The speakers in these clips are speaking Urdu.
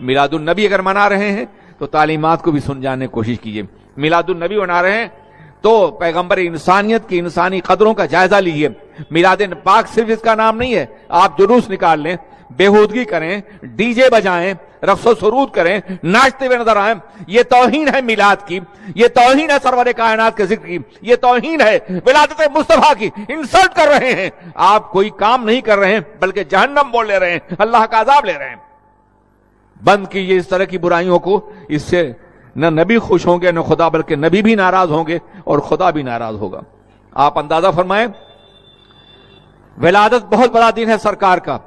میلاد النبی اگر منا رہے ہیں تو تعلیمات کو بھی سن جاننے کی کوشش کیجیے. میلاد النبی منا رہے ہیں تو پیغمبر انسانیت کی انسانی قدروں کا جائزہ لیجیے. میلاد پاک صرف اس کا نام نہیں ہے. آپ جلوس نکال لیں, بےہودگی کریں, ڈی جے بجائیں, رقص و سرود کریں, ناچتے ہوئے نظر آئیں, یہ توہین ہے میلاد کی, یہ توہین ہے سرور کائنات کے ذکر کی, یہ توہین ہے ولادت مصطفیٰ کی. انسلٹ کر رہے ہیں. آپ کوئی کام نہیں کر رہے ہیں بلکہ جہنم بول لے رہے ہیں, اللہ کا عذاب لے رہے ہیں. بند کیجیے اس طرح کی برائیوں کو. اس سے نہ نبی خوش ہوں گے نہ خدا, بلکہ نبی بھی ناراض ہوں گے اور خدا بھی ناراض ہوگا. آپ اندازہ فرمائیں, ولادت بہت بڑا دن ہے سرکار کا,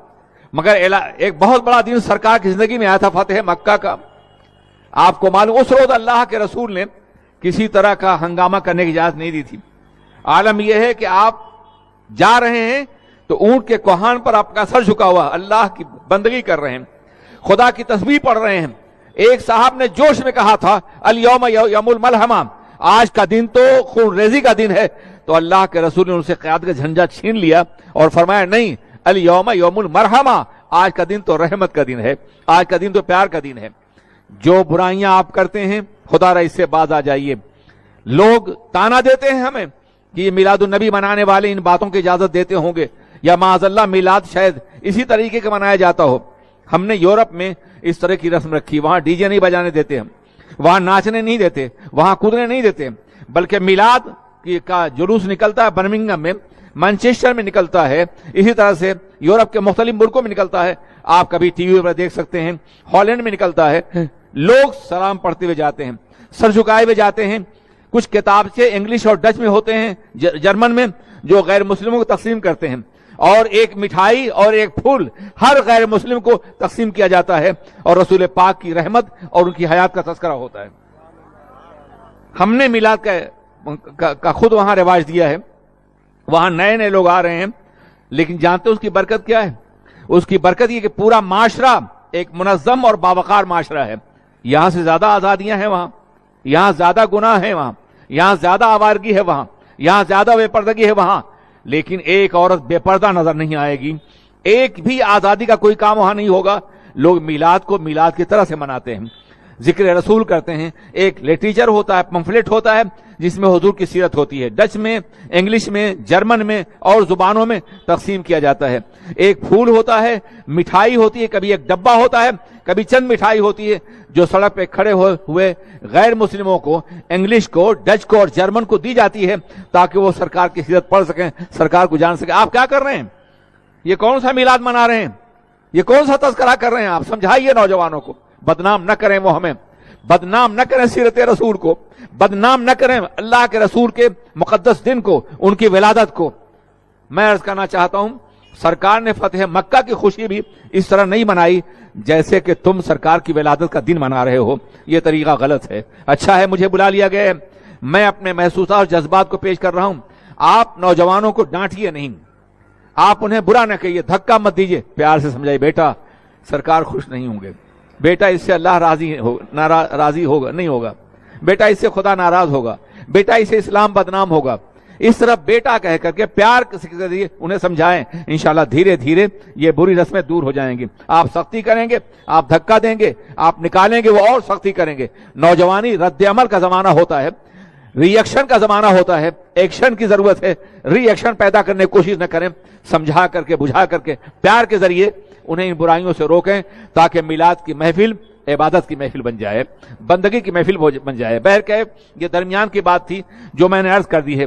مگر ایک بہت بڑا دن سرکار کی زندگی میں آیا تھا, فتح مکہ کا. آپ کو معلوم اس روز اللہ کے رسول نے کسی طرح کا ہنگامہ کرنے کی اجازت نہیں دی تھی. عالم یہ ہے کہ آپ جا رہے ہیں تو اونٹ کے کوہان پر آپ کا سر جھکا ہوا اللہ کی بندگی کر رہے ہیں, خدا کی تسبیح پڑھ رہے ہیں. ایک صاحب نے جوش میں کہا تھا الیوم یوم الملحمہ, آج کا دن تو خون ریزی کا دن ہے. تو اللہ کے رسول نے ان سے قیادت کا جھنڈا چھین لیا اور فرمایا نہیں, الیوم یوم المرحمہ, آج کا دن تو رحمت کا دن ہے, آج کا دن تو پیار کا دن ہے. جو برائیاں آپ کرتے ہیں خدا را اس سے باز آ جائیے. لوگ تانا دیتے ہیں ہمیں کہ یہ میلاد النبی منانے والے ان باتوں کی اجازت دیتے ہوں گے, یا معاذ اللہ میلاد شاید اسی طریقے کا منایا جاتا ہو. ہم نے یورپ میں اس طرح کی رسم رکھی, وہاں ڈی جے نہیں بجانے دیتے, ہم وہاں ناچنے نہیں دیتے, وہاں کودنے نہیں دیتے, بلکہ میلاد کا جلوس نکلتا ہے برمنگھم میں, مانچسٹر میں نکلتا ہے, اسی طرح سے یورپ کے مختلف ملکوں میں نکلتا ہے. آپ کبھی ٹی وی پر دیکھ سکتے ہیں, ہالینڈ میں نکلتا ہے. لوگ سلام پڑھتے ہوئے جاتے ہیں, سر جھکائے ہوئے جاتے ہیں. کچھ کتاب سے انگلش اور ڈچ میں ہوتے ہیں, جرمن میں, جو غیر مسلموں کو تقسیم کرتے ہیں, اور ایک مٹھائی اور ایک پھول ہر غیر مسلم کو تقسیم کیا جاتا ہے, اور رسول پاک کی رحمت اور ان کی حیات کا تذکرہ ہوتا ہے. ہم نے میلاد کا خود وہاں رواج دیا ہے. وہاں نئے نئے لوگ آ رہے ہیں, لیکن جانتے ہیں اس کی برکت کیا ہے؟ اس کی برکت یہ کہ پورا معاشرہ ایک منظم اور باوقار معاشرہ ہے. یہاں سے زیادہ آزادیاں ہیں وہاں, یہاں زیادہ گناہ ہے وہاں, یہاں زیادہ آوارگی ہے وہاں, یہاں زیادہ بے پردگی ہے وہاں. لیکن ایک عورت بے پردہ نظر نہیں آئے گی, ایک بھی آزادی کا کوئی کام وہاں نہیں ہوگا. لوگ میلاد کو میلاد کی طرح سے مناتے ہیں, ذکر رسول کرتے ہیں. ایک لٹریچر ہوتا ہے, پمفلٹ ہوتا ہے جس میں حضور کی سیرت ہوتی ہے, ڈچ میں, انگلش میں, جرمن میں اور زبانوں میں تقسیم کیا جاتا ہے. ایک پھول ہوتا ہے, مٹھائی ہوتی ہے, کبھی ایک ڈبہ ہوتا ہے, کبھی چند مٹھائی ہوتی ہے, جو سڑک پہ کھڑے ہوئے غیر مسلموں کو, انگلش کو, ڈچ کو اور جرمن کو دی جاتی ہے تاکہ وہ سرکار کی سیرت پڑھ سکیں, سرکار کو جان سکیں. آپ کیا کر رہے ہیں؟ یہ کون سا میلاد منا رہے ہیں؟ یہ کون سا تذکرہ کر رہے ہیں؟ آپ سمجھائیے نوجوانوں کو. بدنام نہ کریں وہ ہمیں, بدنام نہ کریں سیرت رسول کو, بدنام نہ کریں اللہ کے رسول کے مقدس دن کو, ان کی ولادت کو. میں عرض کرنا چاہتا ہوں, سرکار نے فتح مکہ کی خوشی بھی اس طرح نہیں منائی جیسے کہ تم سرکار کی ولادت کا دن منا رہے ہو. یہ طریقہ غلط ہے. اچھا ہے مجھے بلا لیا گیا ہے, میں اپنے محسوسات اور جذبات کو پیش کر رہا ہوں. آپ نوجوانوں کو ڈانٹیے نہیں, آپ انہیں برا نہ کہیے, دھکا مت دیجیے, پیار سے سمجھائیے, بیٹا سرکار خوش نہیں ہوں گے, بیٹا اس سے اللہ راضی ہوگا نہیں ہوگا, بیٹا اس سے خدا ناراض ہوگا, بیٹا اس سے اسلام بدنام ہوگا. اس طرح بیٹا کہہ کر کے پیار کے ذریعے انہیں سمجھائیں. انشاءاللہ دھیرے دھیرے یہ بری رسمیں دور ہو جائیں گی. آپ سختی کریں گے, آپ دھکا دیں گے, آپ نکالیں گے, وہ اور سختی کریں گے. نوجوانی رد عمل کا زمانہ ہوتا ہے, ری ایکشن کا زمانہ ہوتا ہے. ایکشن کی ضرورت ہے, ری ایکشن پیدا کرنے کی کوشش نہ کریں. سمجھا کر کے, بجھا کر کے, پیار کے ذریعے انہیں ان برائیوں سے روکیں تاکہ میلاد کی محفل عبادت کی محفل بن جائے, بندگی کی محفل بن جائے. بہرکیف یہ درمیان کی بات تھی جو میں نے عرض کر دی ہے.